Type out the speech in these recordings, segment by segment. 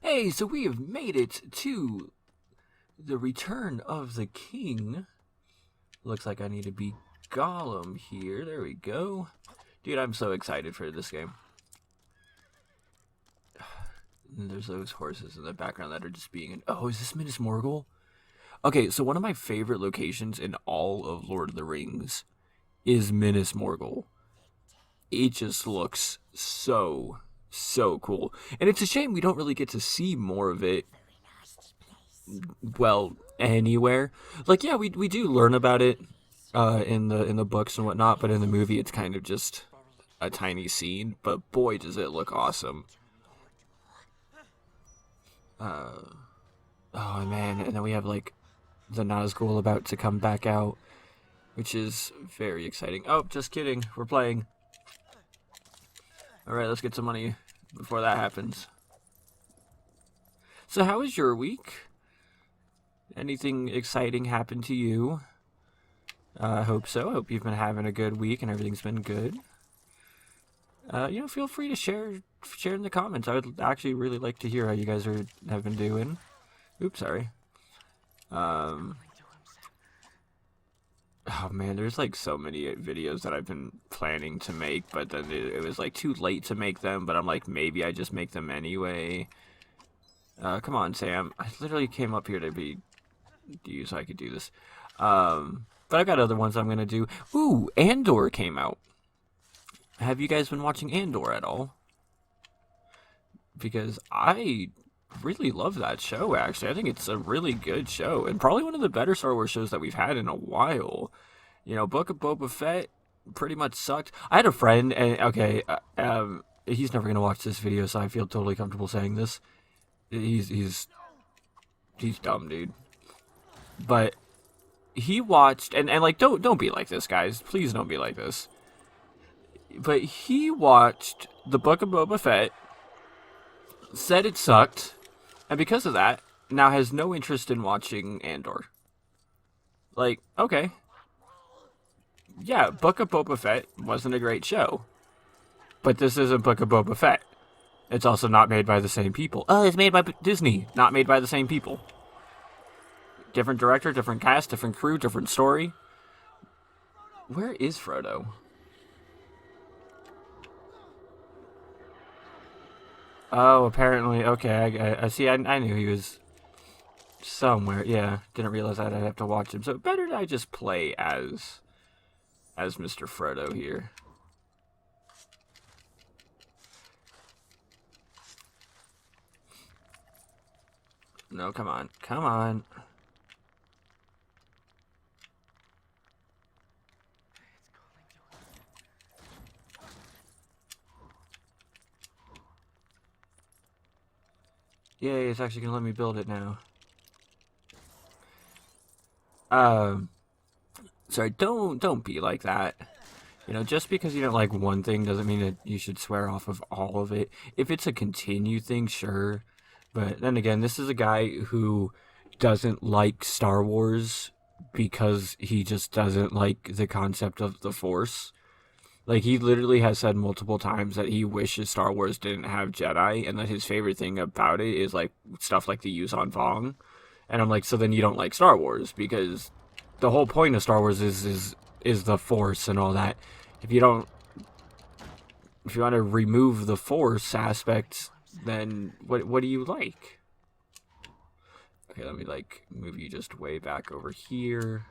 Hey, so we have made it to the Return of the King. Looks like I need to be Gollum here. There we go. Dude, I'm so excited for this game. And there's those horses in the background that are just being... Oh, is this Minas Morgul? Okay, so one of my favorite locations in all of Lord of the Rings is Minas Morgul. It just looks so cool. And it's a shame we don't really get to see more of it, well, anywhere. Like, yeah, we do learn about it in the books and whatnot, but in the movie it's kind of just a tiny scene. But boy, does it look awesome. Oh man, and then we have like the Nazgul about to come back out, which is very exciting. Oh, just kidding, we're playing. Alright, let's get some money before that happens. So how was your week? Anything exciting happen to you? I hope so. I hope you've been having a good week and everything's been good. Feel free to share in the comments. I would actually really like to hear how you guys have been doing. Oops, sorry. Oh man, there's like so many videos that I've been planning to make, but then it was like too late to make them, but I'm like, maybe I just make them anyway. Come on, Sam. I literally came up here to be you so I could do this. But I've got other ones I'm gonna do. Ooh, Andor came out. Have you guys been watching Andor at all? Because I really love that show, actually. I think it's a really good show, and probably one of the better Star Wars shows that we've had in a while. You know, Book of Boba Fett pretty much sucked. I had a friend, and okay, he's never gonna watch this video, so I feel totally comfortable saying this. He's dumb, dude. But he watched, and like, don't be like this, guys. Please don't be like this. But he watched the Book of Boba Fett, said it sucked, and because of that, now has no interest in watching Andor. Like, okay. Yeah, Book of Boba Fett wasn't a great show. But this isn't Book of Boba Fett. It's also not made by the same people. Oh, it's made by Disney, not made by the same people. Different director, different cast, different crew, different story. Where is Frodo? Oh, apparently, okay, I see, I knew he was somewhere, yeah, didn't realize I'd have to watch him, so better I just play as Mr. Frodo here. No, come on, come on. Yay, it's actually gonna let me build it now. Sorry, don't be like that. You know, just because you don't like one thing doesn't mean that you should swear off of all of it. If it's a continue thing, sure. But then again, this is a guy who doesn't like Star Wars because he just doesn't like the concept of the Force. Like, he literally has said multiple times that he wishes Star Wars didn't have Jedi, and that his favorite thing about it is, like, stuff like the Yuuzhan Vong. And I'm like, so then you don't like Star Wars, because the whole point of Star Wars is the Force and all that. If you don't... If you want to remove the Force aspect, then what do you like? Okay, let me, like, move you just way back over here.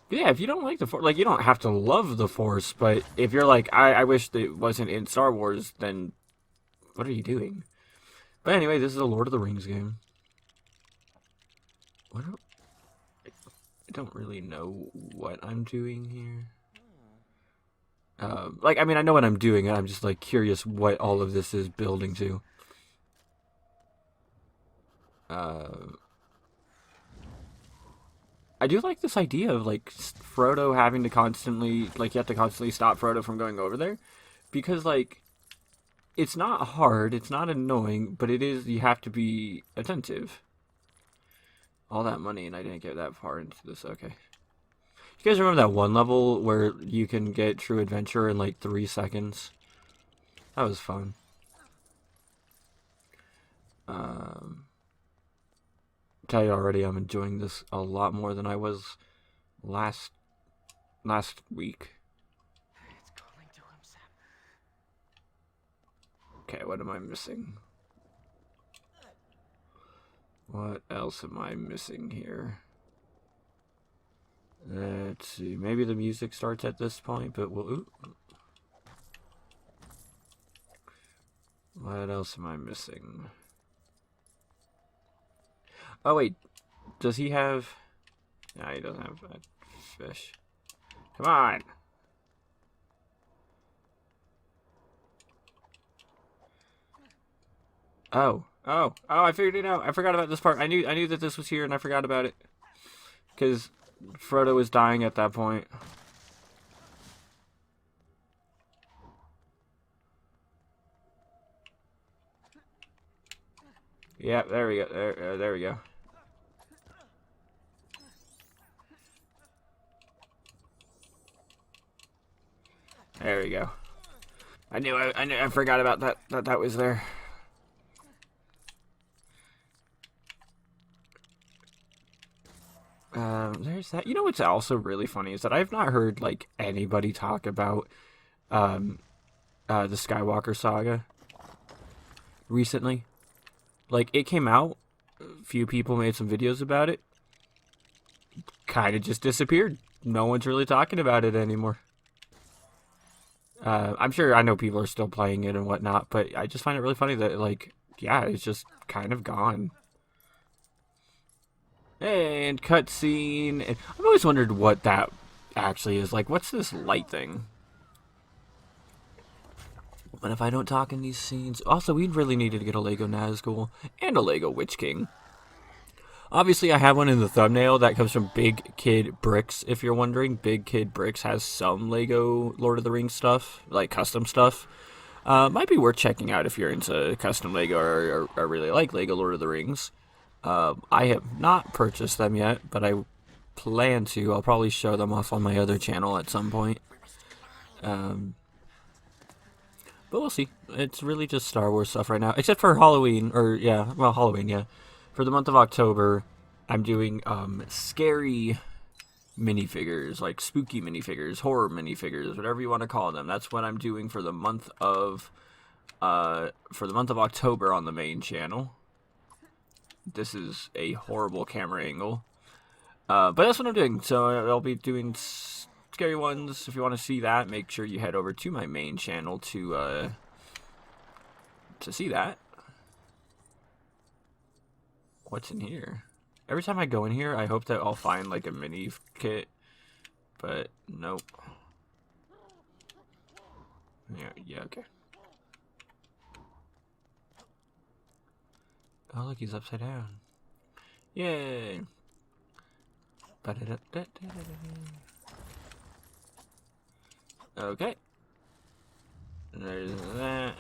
Yeah, if you don't like the Force, like, you don't have to love the Force, but if you're like, I wish that it wasn't in Star Wars, then what are you doing? But anyway, this is a Lord of the Rings game. I don't really know what I'm doing here. Like, I mean, I know what I'm doing, I'm just, like, curious what all of this is building to. I do like this idea of, like, Frodo having to constantly, like, you have to constantly stop Frodo from going over there. Because, like, it's not hard, it's not annoying, but it is, you have to be attentive. All that money and I didn't get that far into this, okay. You guys remember that one level where you can get True Adventure in, like, 3 seconds? That was fun. tell you already, I'm enjoying this a lot more than I was last week. It's calling to him, Sam. Okay, what am I missing? What else am I missing here? Let's see. Maybe the music starts at this point, but we'll... Ooh. What else am I missing? Oh, wait. Does he have... No, he doesn't have that fish. Come on! Oh, I figured it out. I forgot about this part. I knew that this was here and I forgot about it. Because Frodo was dying at that point. Yeah, there we go. There we go. There we go. I forgot about that was there. There's that. You know what's also really funny is that I've not heard like anybody talk about the Skywalker saga recently. Like it came out, a few people made some videos about it, kind of just disappeared. No one's really talking about it anymore. I'm sure I know people are still playing it and whatnot, but I just find it really funny that like yeah, it's just kind of gone. And cutscene. And I've always wondered what that actually is. Like, what's this light thing? But if I don't talk in these scenes... Also, we really needed to get a Lego Nazgul and a Lego Witch King. Obviously, I have one in the thumbnail. That comes from Big Kid Bricks, if you're wondering. Big Kid Bricks has some Lego Lord of the Rings stuff, like custom stuff. Might be worth checking out if you're into custom Lego or really like Lego Lord of the Rings. I have not purchased them yet, but I plan to. I'll probably show them off on my other channel at some point. But we'll see. It's really just Star Wars stuff right now, except for Halloween, Halloween, yeah. For the month of October, I'm doing scary minifigures, like spooky minifigures, horror minifigures, whatever you want to call them. That's what I'm doing for the month of October on the main channel. This is a horrible camera angle. But that's what I'm doing. So I'll be doing scary ones. If you want to see that, make sure you head over to my main channel to see that. What's in here? Every time I go in here, I hope that I'll find like a mini kit. But nope. Yeah, okay. Oh, look, he's upside down. Yay! Okay. There's that.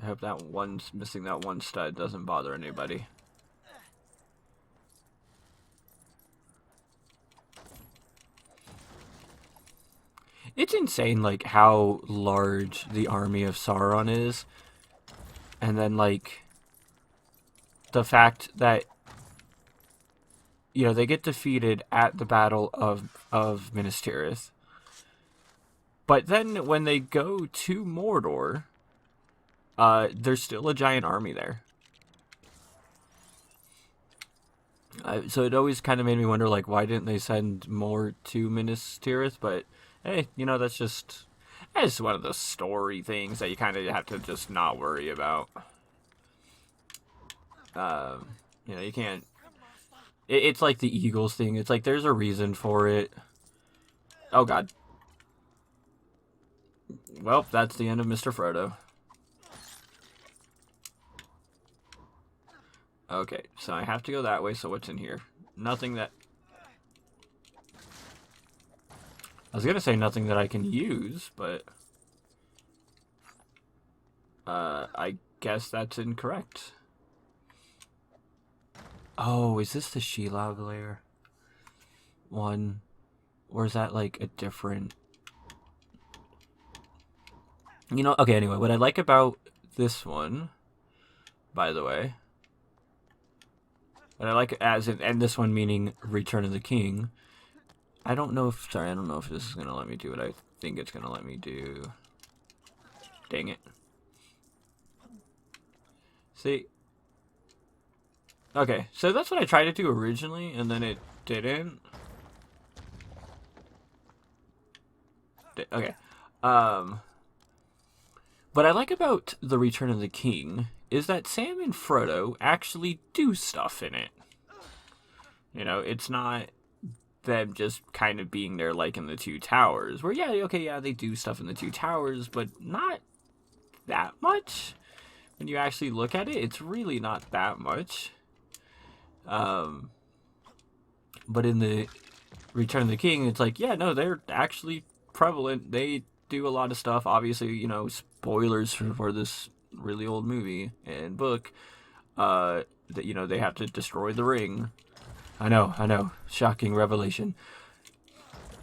I hope that one's missing that one stud doesn't bother anybody. It's insane, like, how large the army of Sauron is. And then, like, the fact that, you know, they get defeated at the Battle of Minas Tirith. But then when they go to Mordor, there's still a giant army there. So it always kind of made me wonder, like, why didn't they send more to Minas Tirith? But, hey, you know, that's just one of the story things that you kind of have to just not worry about. You know, you can't... It's like the Eagles thing. It's like there's a reason for it. Oh, God. Well, that's the end of Mr. Frodo. Okay, so I have to go that way, so what's in here? Nothing that... I was gonna say nothing that I can use, but... I guess that's incorrect. Oh, is this the Shelob layer one? Or is that, like, a different... You know, okay, anyway, what I like about this one, by the way... But I like it as in, and this one meaning Return of the King. I don't know if, sorry, I don't know if this is going to let me do what I think it's going to let me do. Dang it. See? Okay, so that's what I tried to do originally, and then it didn't. Okay. What I like about The Return of the King is that Sam and Frodo actually do stuff in it. You know, it's not them just kind of being there like in the Two Towers, where, yeah, okay, yeah, they do stuff in the Two Towers, but not that much. When you actually look at it, it's really not that much. But in the Return of the King, it's like, yeah, no, they're actually prevalent. They do a lot of stuff. Obviously, you know, spoilers for this really old movie and book. That, you know, they have to destroy the ring. I know, shocking revelation.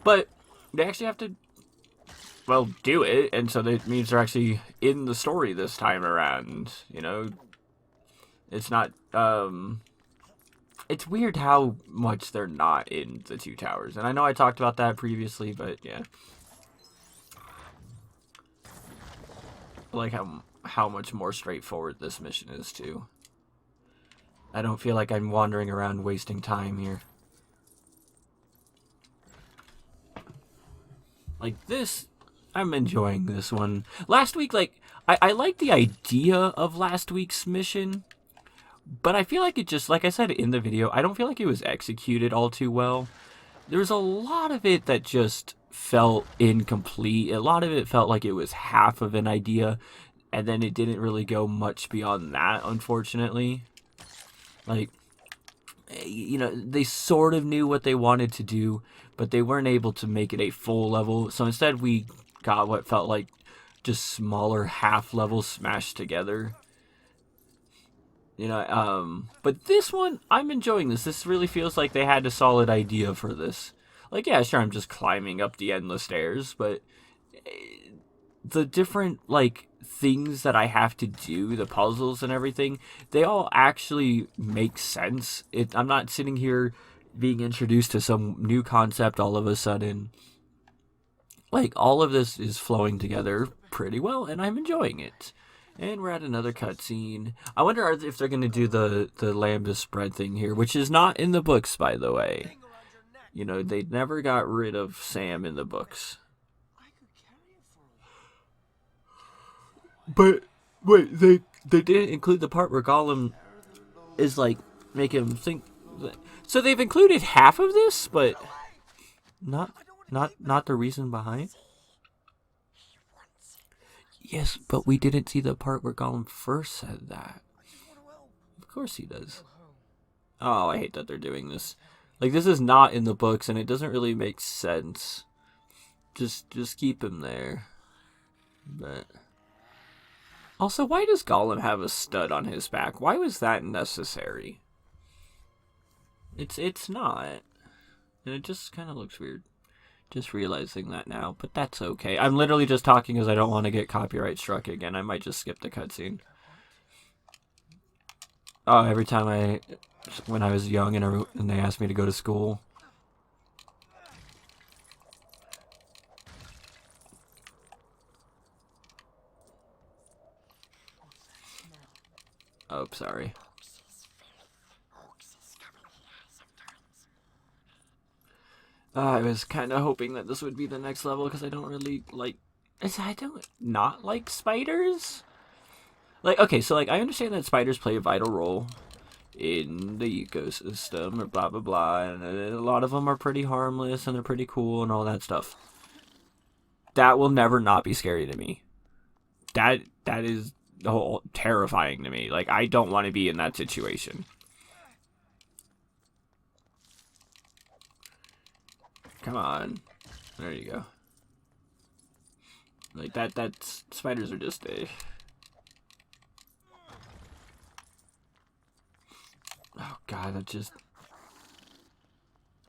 But they actually have to, well, do it, and so that means they're actually in the story this time around. You know, it's not. It's weird how much they're not in the Two Towers, and I know I talked about that previously, but yeah. I like how much more straightforward this mission is too. I don't feel like I'm wandering around wasting time here. Like this, I'm enjoying this one. Last week, like, I like the idea of last week's mission, but I feel like it just, like I said in the video, I don't feel like it was executed all too well. There's a lot of it that just felt incomplete. A lot of it felt like it was half of an idea, and then it didn't really go much beyond that, unfortunately. Like, you know, they sort of knew what they wanted to do, but they weren't able to make it a full level. So instead, we got what felt like just smaller half levels smashed together. You know, but this one, I'm enjoying this. This really feels like they had a solid idea for this. Like, yeah, sure, I'm just climbing up the endless stairs, but the different, like, things that I have to do, the puzzles and everything, they all actually make sense. I'm not sitting here being introduced to some new concept all of a sudden. Like, all of this is flowing together pretty well, and I'm enjoying it. And we're at another cutscene. I wonder if they're going to do the lambda spread thing here, which is not in the books, by the way. You know, they never got rid of Sam in the books. But wait, they didn't include the part where Gollum is like making him think. So they've included half of this, but not the reason behind. Yes, but we didn't see the part where Gollum first said that. Of course he does. Oh, I hate that they're doing this. Like, this is not in the books, and it doesn't really make sense. Just keep him there. But also, why does Gollum have a stud on his back? Why was that necessary? It's not. And it just kind of looks weird. Just realizing that now, but that's okay. I'm literally just talking because I don't want to get copyright struck again. I might just skip the cutscene. Oh, every time when I was young and they asked me to go to school. Oh, sorry. I was kind of hoping that this would be the next level because I don't really like. I don't not like spiders. Like, okay, so like I understand that spiders play a vital role in the ecosystem or blah blah blah, and a lot of them are pretty harmless and they're pretty cool and all that stuff. That will never not be scary to me. That is terrifying to me. Like, I don't want to be in that situation. Come on. There you go. Like, that's spiders are just Oh god, that just...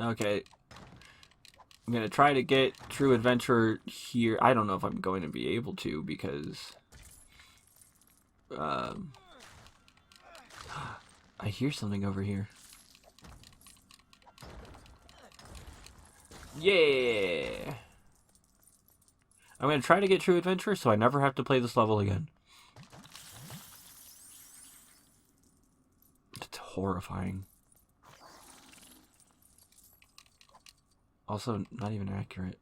Okay. I'm gonna try to get True Adventure here. I don't know if I'm going to be able to because... I hear something over here. Yeah! I'm gonna try to get True Adventure so I never have to play this level again. It's horrifying. Also, not even accurate.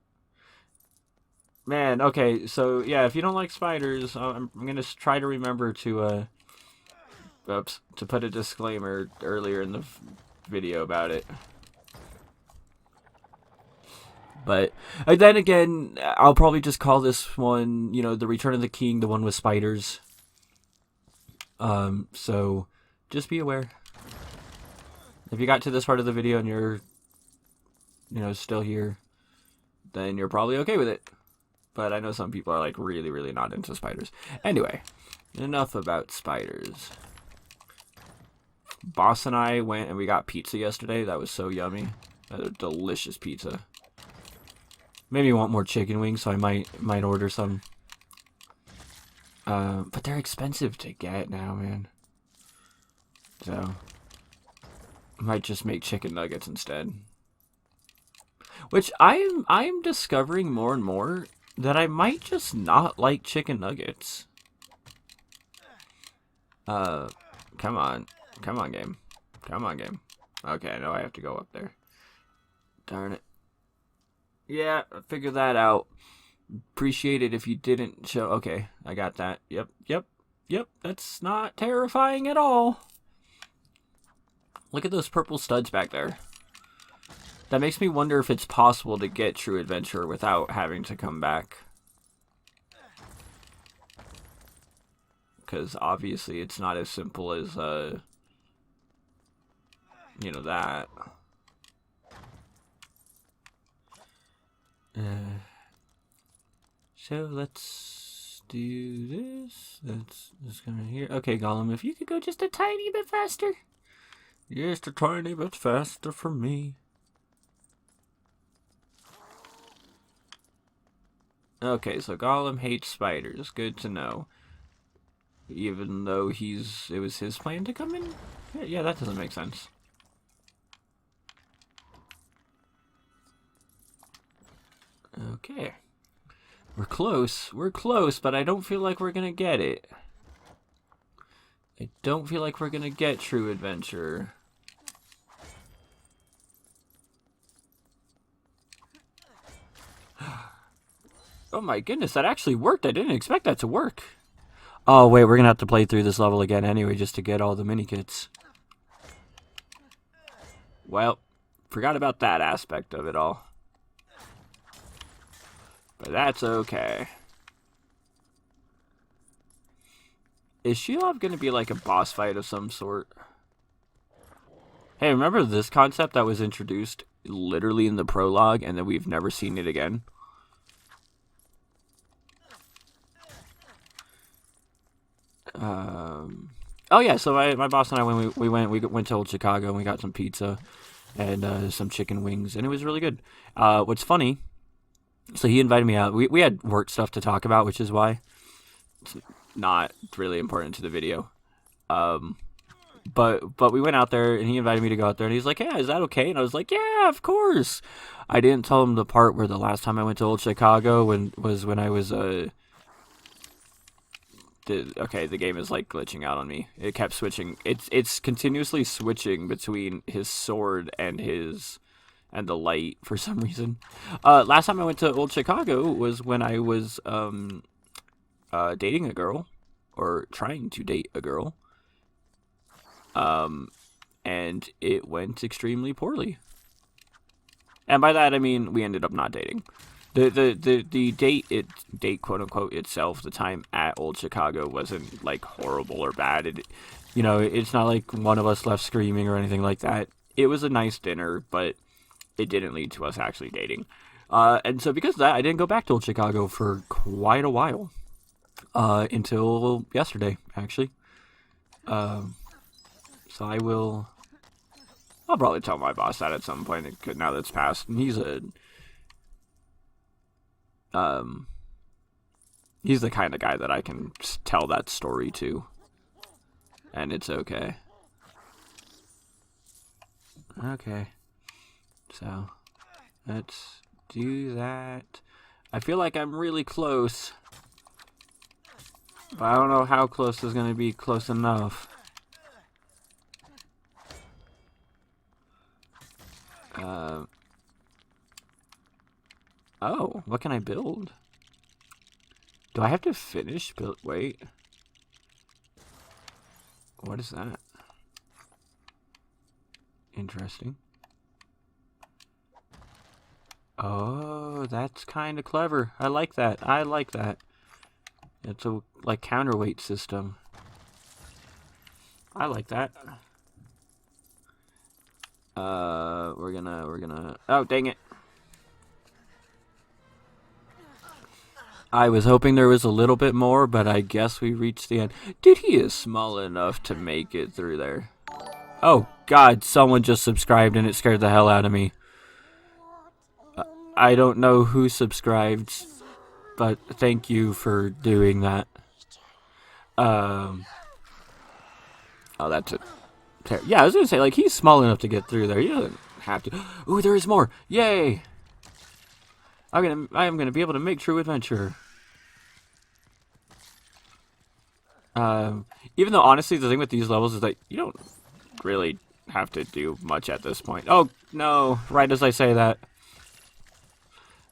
Man, okay, so yeah, if you don't like spiders, I'm gonna try to remember to oops, to put a disclaimer earlier in the video about it. But then again, I'll probably just call this one, you know, the Return of the King, the one with spiders. So just be aware. If you got to this part of the video and you're, you know, still here, then you're probably okay with it. But I know some people are like really, really not into spiders. Anyway, enough about spiders. Boss and I went and we got pizza yesterday. That was so yummy. That was a delicious pizza. Made me want more chicken wings, so I might order some. But they're expensive to get now, man. So I might just make chicken nuggets instead. Which I'm discovering more and more that I might just not like chicken nuggets. Come on. Come on, game. Come on, game. Okay, I know I have to go up there. Darn it. Yeah, figure that out. Appreciate it if you didn't show. Okay, I got that. Yep. That's not terrifying at all. Look at those purple studs back there. That makes me wonder if it's possible to get True Adventure without having to come back. Because obviously it's not as simple as, you know, that. So let's do this. Let's come in here. Okay, Gollum, if you could go just a tiny bit faster. Just a tiny bit faster for me. Okay, so Gollum hates spiders. Good to know. Even though it was his plan to come in? Yeah, that doesn't make sense. Okay. We're close, but I don't feel like we're gonna get it. I don't feel like we're gonna get True Adventure. Oh my goodness, that actually worked. I didn't expect that to work. Oh wait, we're gonna have to play through this level again anyway just to get all the mini kits. Well, forgot about that aspect of it all. But that's okay. Is Shelob gonna be like a boss fight of some sort? Hey, remember this concept that was introduced literally in the prologue and then we've never seen it again? Oh yeah, so my boss and I, when we went to Old Chicago and we got some pizza and some chicken wings, and it was really good. What's funny, so he invited me out. We had work stuff to talk about, which is why it's not really important to the video. But we went out there and he invited me to go out there and he's like, "Yeah, is that okay?" And I was like, "Yeah, of course." I didn't tell him the part where the last time I went to Old Chicago when I was okay, the game is like glitching out on me. It kept switching. It's continuously switching between his sword and the light for some reason. Last time I went to Old Chicago was when I was dating a girl, or trying to date a girl. And it went extremely poorly. And by that I mean we ended up not dating. The date quote unquote itself, the time at Old Chicago wasn't like horrible or bad. It's not like one of us left screaming or anything like that. It was a nice dinner, but it didn't lead to us actually dating. And so because of that, I didn't go back to Old Chicago for quite a while. Until yesterday, actually. So I'll probably tell my boss that at some point, now that it's passed. And he's the kind of guy that I can tell that story to. And it's okay. Okay. So, let's do that. I feel like I'm really close. But I don't know how close is going to be close enough. Oh, what can I build? Do I have to finish build? Wait. What is that? Interesting. Oh, that's kind of clever. I like that. I like that. It's a like counterweight system. I like that. We're gonna. Oh, dang it! I was hoping there was a little bit more, but I guess we reached the end. Dude, he is small enough to make it through there. Oh God! Someone just subscribed and it scared the hell out of me. I don't know who subscribed, but thank you for doing that. Oh, that's it. Yeah, I was gonna say, like, he's small enough to get through there. He doesn't have to. Ooh, there is more! Yay! I am gonna be able to make True Adventure. Even though honestly, the thing with these levels is that you don't really have to do much at this point. Oh no! Right as I say that.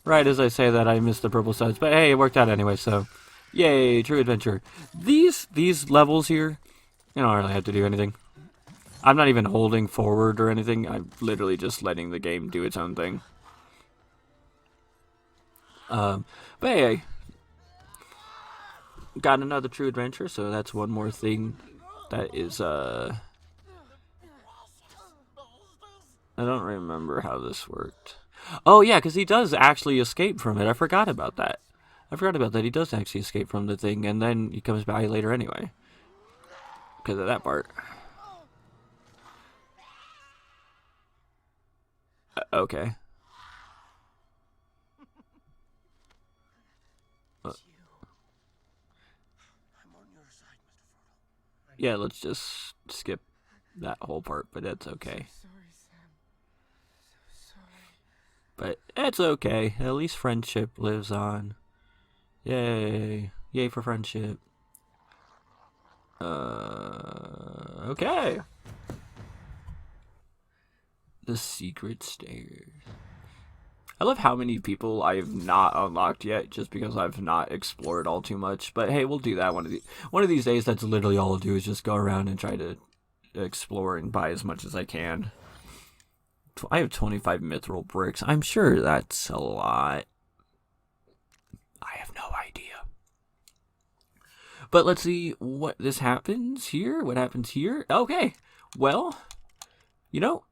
Right as I say that, I missed the purple studs, but hey, it worked out anyway. So, yay, True Adventure. These levels here, you don't really have to do anything. I'm not even holding forward or anything. I'm literally just letting the game do its own thing. But hey, got another True Adventure, so that's one more thing that is, I don't remember how this worked. Oh, yeah, because he does actually escape from it. I forgot about that. He does actually escape from the thing, and then he comes back later anyway. Because of that part. Okay. Yeah, let's just skip that whole part, but that's okay. Sorry, Sam. So sorry. But it's okay. At least friendship lives on. Yay. Yay for friendship. Okay. The secret stairs. I love how many people I have not unlocked yet, just because I've not explored all too much. But hey, we'll do that one of these days. That's literally all I'll do is just go around and try to explore and buy as much as I can. I have 25 mithril bricks. I'm sure that's a lot. I have no idea. But let's see what this happens here. What happens here? Okay. Well,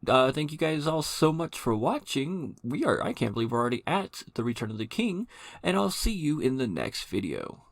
thank you guys all so much for watching. I can't believe we're already at the Return of the King, and I'll see you in the next video.